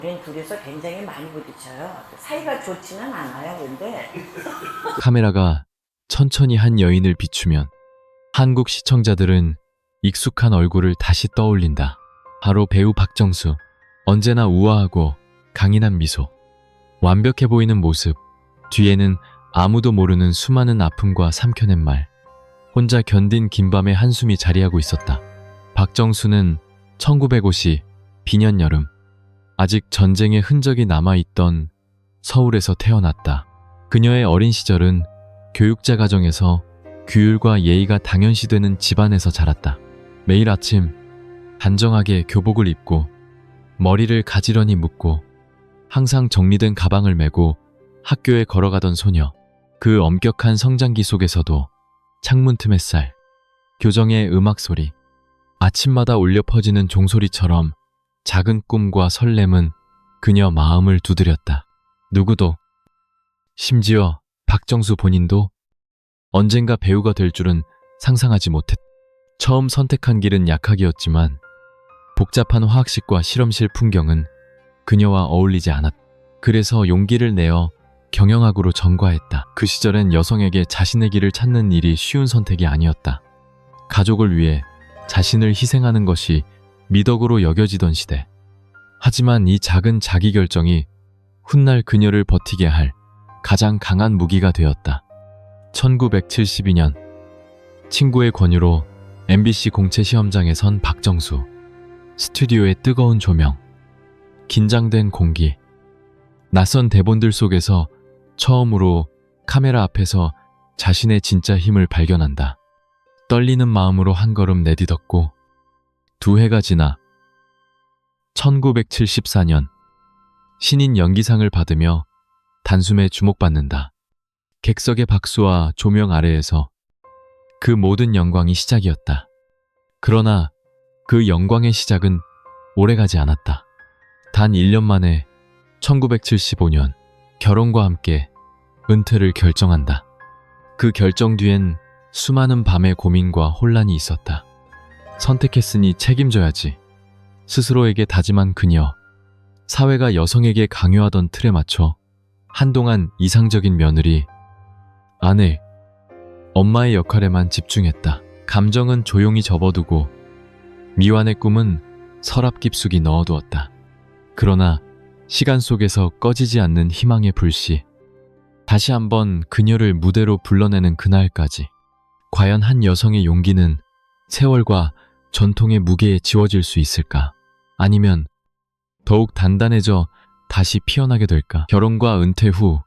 우린 둘이서 굉장히 많이 부딪혀요. 사이가 좋지는 않아요, 근데. 카메라가 천천히 한 여인을 비추면 한국 시청자들은 익숙한 얼굴을 다시 떠올린다. 바로 배우 박정수. 언제나 우아하고 강인한 미소. 완벽해 보이는 모습. 뒤에는 아무도 모르는 수많은 아픔과 삼켜낸 말. 혼자 견딘 긴밤의 한숨이 자리하고 있었다. 박정수는 1905시 비년 여름, 아직 전쟁의 흔적이 남아있던 서울에서 태어났다. 그녀의 어린 시절은 교육자 가정에서 규율과 예의가 당연시되는 집안에서 자랐다. 매일 아침 단정하게 교복을 입고 머리를 가지런히 묶고 항상 정리된 가방을 메고 학교에 걸어가던 소녀. 그 엄격한 성장기 속에서도 창문 틈 햇살, 교정의 음악 소리, 아침마다 울려 퍼지는 종소리처럼 작은 꿈과 설렘은 그녀 마음을 두드렸다. 누구도, 심지어 박정수 본인도 언젠가 배우가 될 줄은 상상하지 못했다. 처음 선택한 길은 약학이었지만 복잡한 화학식과 실험실 풍경은 그녀와 어울리지 않았다. 그래서 용기를 내어 경영학으로 전과했다. 그 시절엔 여성에게 자신의 길을 찾는 일이 쉬운 선택이 아니었다. 가족을 위해 자신을 희생하는 것이 미덕으로 여겨지던 시대. 하지만 이 작은 자기 결정이 훗날 그녀를 버티게 할 가장 강한 무기가 되었다. 1972년 친구의 권유로 MBC 공채 시험장에 선 박정수. 스튜디오의 뜨거운 조명, 긴장된 공기, 낯선 대본들 속에서 처음으로 카메라 앞에서 자신의 진짜 힘을 발견한다. 떨리는 마음으로 한 걸음 내딛었고 2해가 지나 1974년 신인 연기상을 받으며 단숨에 주목받는다. 객석의 박수와 조명 아래에서 그 모든 영광이 시작이었다. 그러나 그 영광의 시작은 오래가지 않았다. 단 1년 만에 1975년 결혼과 함께 은퇴를 결정한다. 그 결정 뒤엔 수많은 밤의 고민과 혼란이 있었다. 선택했으니 책임져야지. 스스로에게 다짐한 그녀. 사회가 여성에게 강요하던 틀에 맞춰 한동안 이상적인 며느리, 아내, 엄마의 역할에만 집중했다. 감정은 조용히 접어두고 미완의 꿈은 서랍 깊숙이 넣어두었다. 그러나 시간 속에서 꺼지지 않는 희망의 불씨. 다시 한번 그녀를 무대로 불러내는 그날까지. 과연 한 여성의 용기는 세월과 전통의 무게에 지워질 수 있을까? 아니면 더욱 단단해져 다시 피어나게 될까? 결혼과 은퇴 후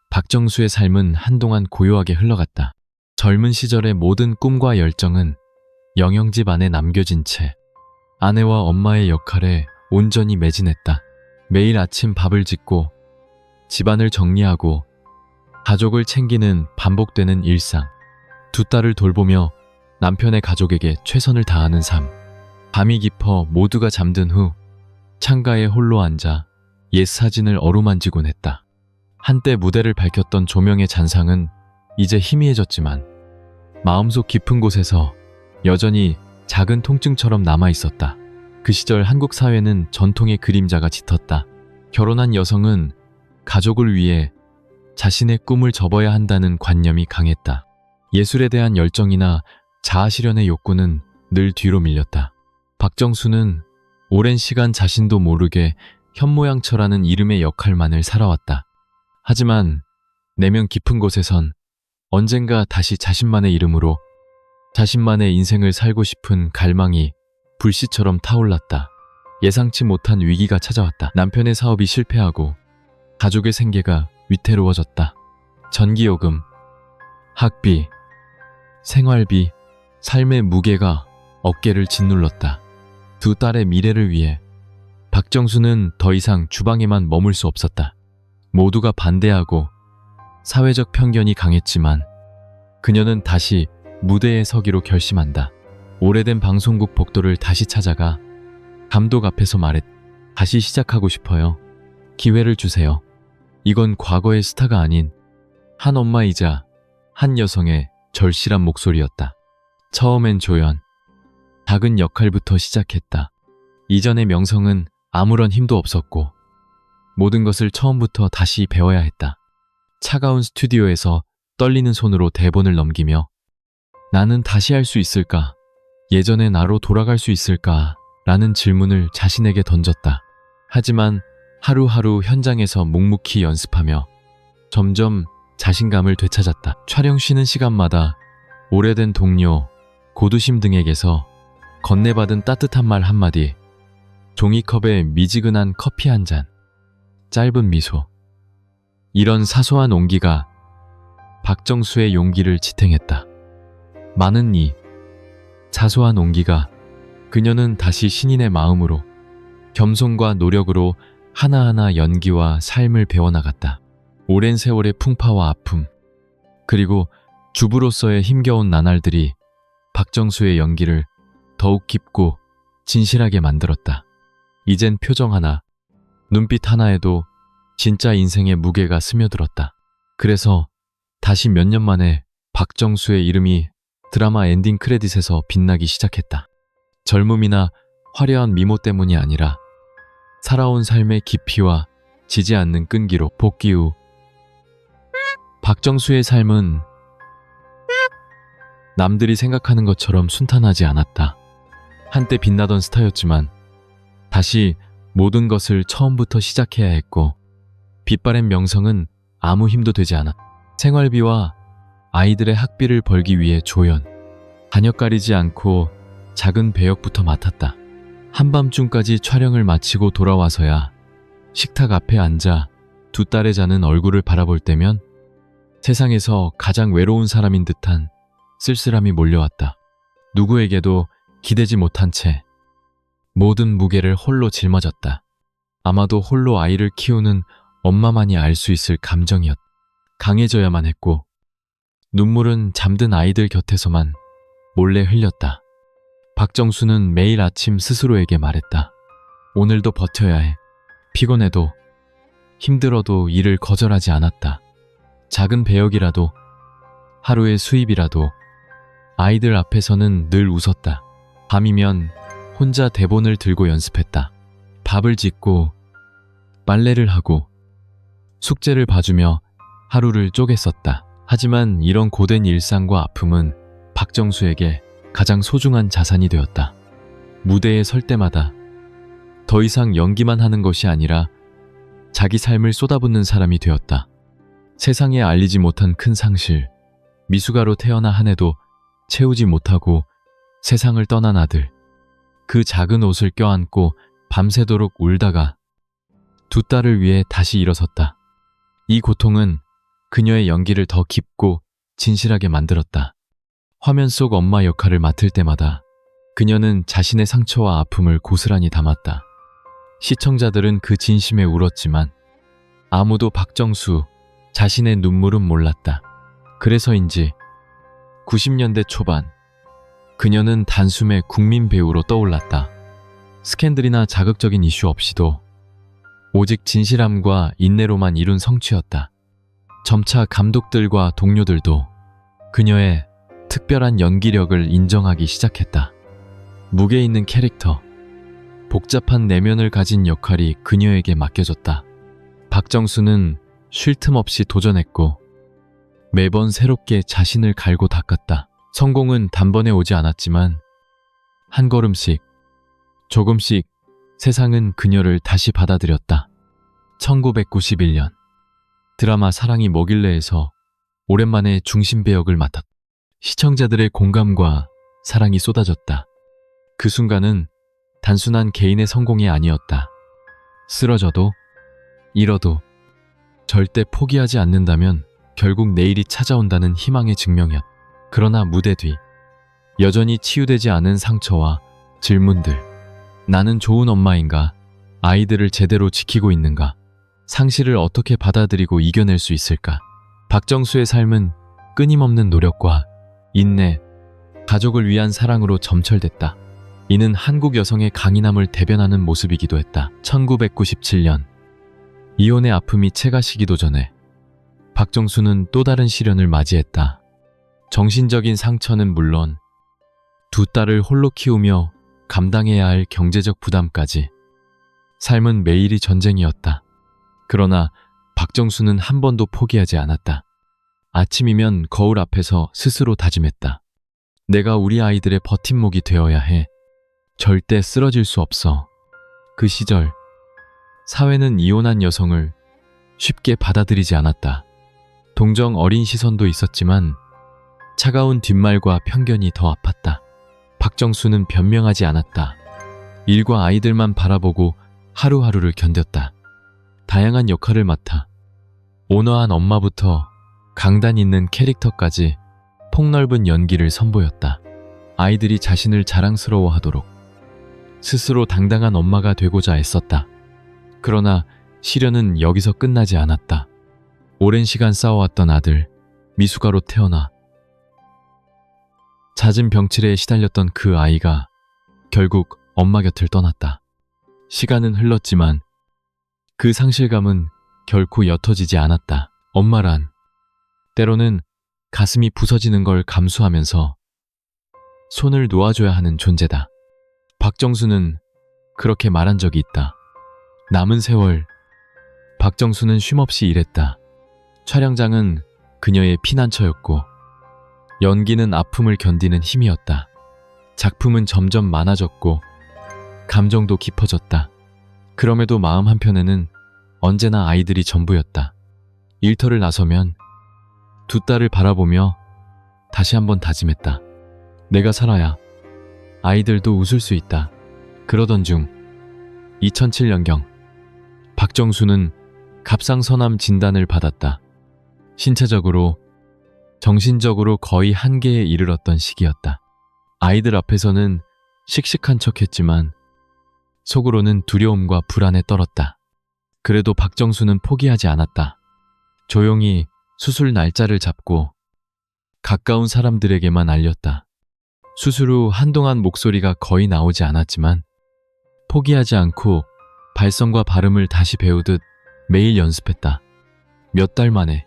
박정수의 삶은 한동안 고요하게 흘러갔다. 젊은 시절의 모든 꿈과 열정은 영영집 안에 남겨진 채 아내와 엄마의 역할에 온전히 매진했다. 매일 아침 밥을 짓고 집안을 정리하고 가족을 챙기는 반복되는 일상. 2딸을 돌보며 남편의 가족에게 최선을 다하는 삶. 밤이 깊어 모두가 잠든 후 창가에 홀로 앉아 옛 사진을 어루만지곤 했다. 한때 무대를 밝혔던 조명의 잔상은 이제 희미해졌지만 마음속 깊은 곳에서 여전히 작은 통증처럼 남아있었다. 그 시절 한국 사회는 전통의 그림자가 짙었다. 결혼한 여성은 가족을 위해 자신의 꿈을 접어야 한다는 관념이 강했다. 예술에 대한 열정이나 자아실현의 욕구는 늘 뒤로 밀렸다. 박정수는 오랜 시간 자신도 모르게 현모양처라는 이름의 역할만을 살아왔다. 하지만 내면 깊은 곳에선 언젠가 다시 자신만의 이름으로 자신만의 인생을 살고 싶은 갈망이 불씨처럼 타올랐다. 예상치 못한 위기가 찾아왔다. 남편의 사업이 실패하고 가족의 생계가 위태로워졌다. 전기요금, 학비, 생활비, 삶의 무게가 어깨를 짓눌렀다. 2딸의 미래를 위해 박정수는 더 이상 주방에만 머물 수 없었다. 모두가 반대하고 사회적 편견이 강했지만 그녀는 다시 무대에 서기로 결심한다. 오래된 방송국 복도를 다시 찾아가 감독 앞에서 말했다. 다시 시작하고 싶어요. 기회를 주세요. 이건 과거의 스타가 아닌 한 엄마이자 한 여성의 절실한 목소리였다. 처음엔 조연, 작은 역할부터 시작했다. 이전의 명성은 아무런 힘도 없었고 모든 것을 처음부터 다시 배워야 했다. 차가운 스튜디오에서 떨리는 손으로 대본을 넘기며 나는 다시 할 수 있을까? 예전의 나로 돌아갈 수 있을까? 라는 질문을 자신에게 던졌다. 하지만 하루하루 현장에서 묵묵히 연습하며 점점 자신감을 되찾았다. 촬영 쉬는 시간마다 오래된 동료, 고두심 등에게서 건네받은 따뜻한 말 한마디, 종이컵에 미지근한 커피 한 잔, 짧은 미소. 이런 사소한 온기가 박정수의 용기를 지탱했다. 많은 이 사소한 온기가 그녀는 다시 신인의 마음으로 겸손과 노력으로 하나하나 연기와 삶을 배워나갔다. 오랜 세월의 풍파와 아픔, 그리고 주부로서의 힘겨운 나날들이 박정수의 연기를 더욱 깊고 진실하게 만들었다. 이젠 표정 하나, 눈빛 하나에도 진짜 인생의 무게가 스며들었다. 그래서 다시 몇 년 만에 박정수의 이름이 드라마 엔딩 크레딧에서 빛나기 시작했다. 젊음이나 화려한 미모 때문이 아니라 살아온 삶의 깊이와 지지 않는 끈기로. 복귀 후 박정수의 삶은 남들이 생각하는 것처럼 순탄하지 않았다. 한때 빛나던 스타였지만 다시 모든 것을 처음부터 시작해야 했고, 빛바랜 명성은 아무 힘도 되지 않았다. 생활비와 아이들의 학비를 벌기 위해 조연, 반역 가리지 않고 작은 배역부터 맡았다. 한밤중까지 촬영을 마치고 돌아와서야 식탁 앞에 앉아 두 딸의 자는 얼굴을 바라볼 때면 세상에서 가장 외로운 사람인 듯한 쓸쓸함이 몰려왔다. 누구에게도 기대지 못한 채 모든 무게를 홀로 짊어졌다. 아마도 홀로 아이를 키우는 엄마만이 알 수 있을 감정이었다. 강해져야만 했고 눈물은 잠든 아이들 곁에서만 몰래 흘렸다. 박정수는 매일 아침 스스로에게 말했다. 오늘도 버텨야 해. 피곤해도 힘들어도 일을 거절하지 않았다. 작은 배역이라도 하루의 수입이라도 아이들 앞에서는 늘 웃었다. 밤이면 혼자 대본을 들고 연습했다. 밥을 짓고 빨래를 하고 숙제를 봐주며 하루를 쪼갰었다. 하지만 이런 고된 일상과 아픔은 박정수에게 가장 소중한 자산이 되었다. 무대에 설 때마다 더 이상 연기만 하는 것이 아니라 자기 삶을 쏟아붓는 사람이 되었다. 세상에 알리지 못한 큰 상실, 미숙아로 태어나 한 해도 채우지 못하고 세상을 떠난 아들, 그 작은 옷을 껴안고 밤새도록 울다가 두 딸을 위해 다시 일어섰다. 이 고통은 그녀의 연기를 더 깊고 진실하게 만들었다. 화면 속 엄마 역할을 맡을 때마다 그녀는 자신의 상처와 아픔을 고스란히 담았다. 시청자들은 그 진심에 울었지만 아무도 박정수 자신의 눈물은 몰랐다. 그래서인지 90년대 초반 그녀는 단숨에 국민 배우로 떠올랐다. 스캔들이나 자극적인 이슈 없이도 오직 진실함과 인내로만 이룬 성취였다. 점차 감독들과 동료들도 그녀의 특별한 연기력을 인정하기 시작했다. 무게 있는 캐릭터, 복잡한 내면을 가진 역할이 그녀에게 맡겨졌다. 박정수는 쉴 틈 없이 도전했고 매번 새롭게 자신을 갈고 닦았다. 성공은 단번에 오지 않았지만 한 걸음씩, 조금씩 세상은 그녀를 다시 받아들였다. 1991년 드라마 사랑이 뭐길래에서 오랜만에 중심 배역을 맡았다. 시청자들의 공감과 사랑이 쏟아졌다. 그 순간은 단순한 개인의 성공이 아니었다. 쓰러져도 잃어도 절대 포기하지 않는다면 결국 내일이 찾아온다는 희망의 증명이었다. 그러나 무대 뒤 여전히 치유되지 않은 상처와 질문들. 나는 좋은 엄마인가? 아이들을 제대로 지키고 있는가? 상실을 어떻게 받아들이고 이겨낼 수 있을까? 박정수의 삶은 끊임없는 노력과 인내, 가족을 위한 사랑으로 점철됐다. 이는 한국 여성의 강인함을 대변하는 모습이기도 했다. 1997년 이혼의 아픔이 채가시기도 전에 박정수는 또 다른 시련을 맞이했다. 정신적인 상처는 물론 두 딸을 홀로 키우며 감당해야 할 경제적 부담까지. 삶은 매일이 전쟁이었다. 그러나 박정수는 한 번도 포기하지 않았다. 아침이면 거울 앞에서 스스로 다짐했다. 내가 우리 아이들의 버팀목이 되어야 해. 절대 쓰러질 수 없어. 그 시절 사회는 이혼한 여성을 쉽게 받아들이지 않았다. 동정 어린 시선도 있었지만 차가운 뒷말과 편견이 더 아팠다. 박정수는 변명하지 않았다. 일과 아이들만 바라보고 하루하루를 견뎠다. 다양한 역할을 맡아 온화한 엄마부터 강단 있는 캐릭터까지 폭넓은 연기를 선보였다. 아이들이 자신을 자랑스러워하도록 스스로 당당한 엄마가 되고자 애썼다. 그러나 시련은 여기서 끝나지 않았다. 오랜 시간 싸워왔던 아들 미숙아로 태어나 잦은 병치레에 시달렸던 그 아이가 결국 엄마 곁을 떠났다. 시간은 흘렀지만 그 상실감은 결코 옅어지지 않았다. 엄마란 때로는 가슴이 부서지는 걸 감수하면서 손을 놓아줘야 하는 존재다. 박정수는 그렇게 말한 적이 있다. 남은 세월 박정수는 쉼없이 일했다. 촬영장은 그녀의 피난처였고 연기는 아픔을 견디는 힘이었다. 작품은 점점 많아졌고 감정도 깊어졌다. 그럼에도 마음 한편에는 언제나 아이들이 전부였다. 일터를 나서면 두 딸을 바라보며 다시 한번 다짐했다. 내가 살아야 아이들도 웃을 수 있다. 그러던 중 2007년경 박정수는 갑상선암 진단을 받았다. 신체적으로, 정신적으로 거의 한계에 이르렀던 시기였다. 아이들 앞에서는 씩씩한 척했지만 속으로는 두려움과 불안에 떨었다. 그래도 박정수는 포기하지 않았다. 조용히 수술 날짜를 잡고 가까운 사람들에게만 알렸다. 수술 후 한동안 목소리가 거의 나오지 않았지만 포기하지 않고 발성과 발음을 다시 배우듯 매일 연습했다. 몇 달 만에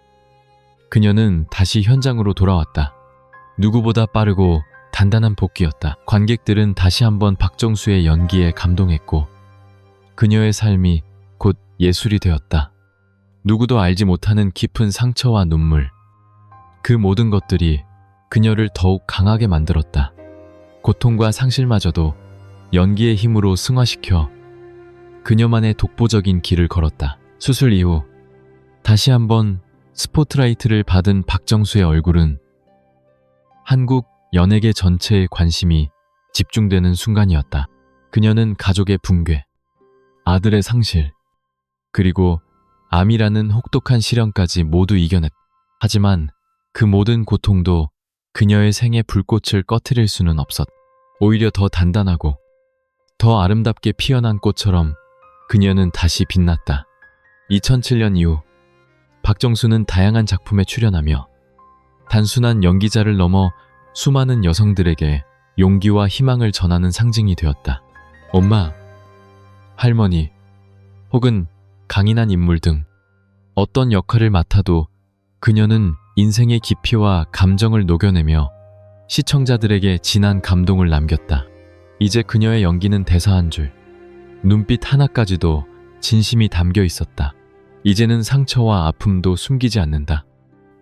그녀는 다시 현장으로 돌아왔다. 누구보다 빠르고 단단한 복귀였다. 관객들은 다시 한번 박정수의 연기에 감동했고 그녀의 삶이 곧 예술이 되었다. 누구도 알지 못하는 깊은 상처와 눈물, 그 모든 것들이 그녀를 더욱 강하게 만들었다. 고통과 상실마저도 연기의 힘으로 승화시켜 그녀만의 독보적인 길을 걸었다. 수술 이후 다시 한번 스포트라이트를 받은 박정수의 얼굴은 한국 연예계 전체의 관심이 집중되는 순간이었다. 그녀는 가족의 붕괴, 아들의 상실, 그리고 암이라는 혹독한 시련까지 모두 이겨냈다. 하지만 그 모든 고통도 그녀의 생의 불꽃을 꺼트릴 수는 없었다. 오히려 더 단단하고 더 아름답게 피어난 꽃처럼 그녀는 다시 빛났다. 2007년 이후 박정수는 다양한 작품에 출연하며 단순한 연기자를 넘어 수많은 여성들에게 용기와 희망을 전하는 상징이 되었다. 엄마, 할머니, 혹은 강인한 인물 등 어떤 역할을 맡아도 그녀는 인생의 깊이와 감정을 녹여내며 시청자들에게 진한 감동을 남겼다. 이제 그녀의 연기는 대사 한 줄, 눈빛 하나까지도 진심이 담겨 있었다. 이제는 상처와 아픔도 숨기지 않는다.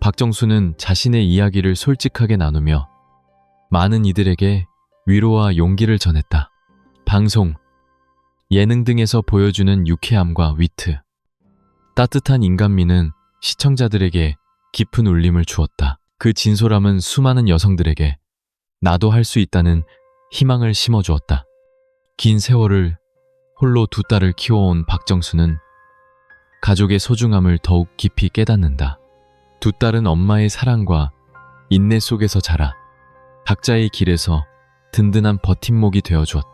박정수는 자신의 이야기를 솔직하게 나누며 많은 이들에게 위로와 용기를 전했다. 방송, 예능 등에서 보여주는 유쾌함과 위트, 따뜻한 인간미는 시청자들에게 깊은 울림을 주었다. 그 진솔함은 수많은 여성들에게 나도 할 수 있다는 희망을 심어주었다. 긴 세월을 홀로 두 딸을 키워온 박정수는 가족의 소중함을 더욱 깊이 깨닫는다. 두 딸은 엄마의 사랑과 인내 속에서 자라 각자의 길에서 든든한 버팀목이 되어주었다.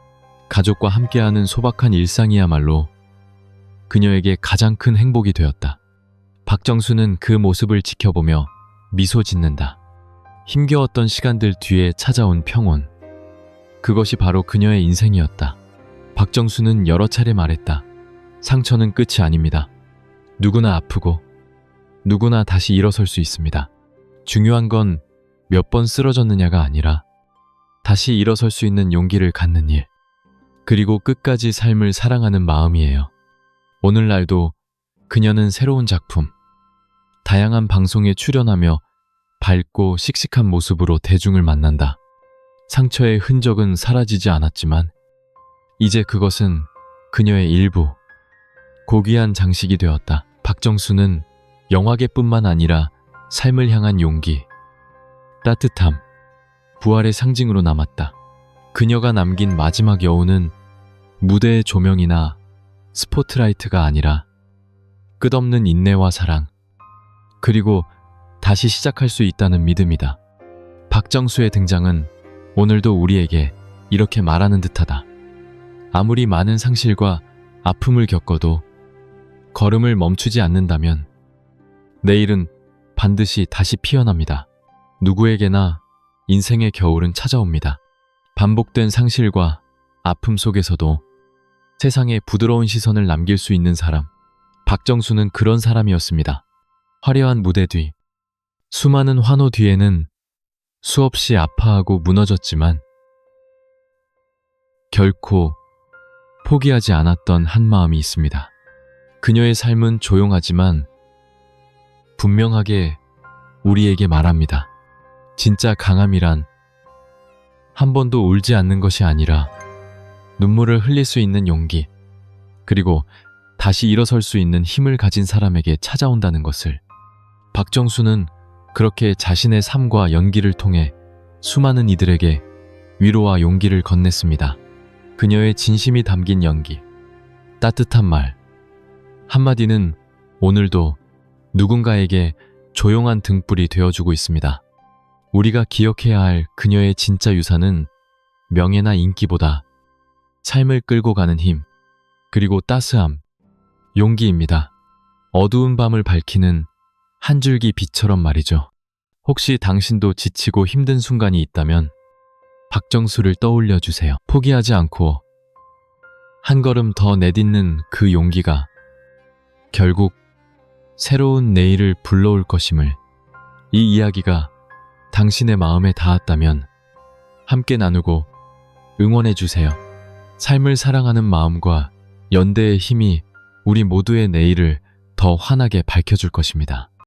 가족과 함께하는 소박한 일상이야말로 그녀에게 가장 큰 행복이 되었다. 박정수는 그 모습을 지켜보며 미소 짓는다. 힘겨웠던 시간들 뒤에 찾아온 평온. 그것이 바로 그녀의 인생이었다. 박정수는 여러 차례 말했다. 상처는 끝이 아닙니다. 누구나 아프고 누구나 다시 일어설 수 있습니다. 중요한 건 몇 번 쓰러졌느냐가 아니라 다시 일어설 수 있는 용기를 갖는 일, 그리고 끝까지 삶을 사랑하는 마음이에요. 오늘날도 그녀는 새로운 작품, 다양한 방송에 출연하며 밝고 씩씩한 모습으로 대중을 만난다. 상처의 흔적은 사라지지 않았지만 이제 그것은 그녀의 일부, 고귀한 장식이 되었다. 박정수는 영화계뿐만 아니라 삶을 향한 용기, 따뜻함, 부활의 상징으로 남았다. 그녀가 남긴 마지막 여운은 무대의 조명이나 스포트라이트가 아니라 끝없는 인내와 사랑, 그리고 다시 시작할 수 있다는 믿음이다. 박정수의 등장은 오늘도 우리에게 이렇게 말하는 듯하다. 아무리 많은 상실과 아픔을 겪어도 걸음을 멈추지 않는다면 내일은 반드시 다시 피어납니다. 누구에게나 인생의 겨울은 찾아옵니다. 반복된 상실과 아픔 속에서도 세상에 부드러운 시선을 남길 수 있는 사람, 박정수는 그런 사람이었습니다. 화려한 무대 뒤, 수많은 환호 뒤에는 수없이 아파하고 무너졌지만 결코 포기하지 않았던 한 마음이 있습니다. 그녀의 삶은 조용하지만 분명하게 우리에게 말합니다. 진짜 강함이란 한 번도 울지 않는 것이 아니라 눈물을 흘릴 수 있는 용기, 그리고 다시 일어설 수 있는 힘을 가진 사람에게 찾아온다는 것을. 박정수는 그렇게 자신의 삶과 연기를 통해 수많은 이들에게 위로와 용기를 건넸습니다. 그녀의 진심이 담긴 연기, 따뜻한 말, 한마디는 오늘도 누군가에게 조용한 등불이 되어주고 있습니다. 우리가 기억해야 할 그녀의 진짜 유산은 명예나 인기보다 삶을 끌고 가는 힘, 그리고 따스함, 용기입니다. 어두운 밤을 밝히는 한 줄기 빛처럼 말이죠. 혹시 당신도 지치고 힘든 순간이 있다면 박정수를 떠올려 주세요. 포기하지 않고 한 걸음 더 내딛는 그 용기가 결국 새로운 내일을 불러올 것임을, 이 이야기가 당신의 마음에 닿았다면 함께 나누고 응원해 주세요. 삶을 사랑하는 마음과 연대의 힘이 우리 모두의 내일을 더 환하게 밝혀줄 것입니다.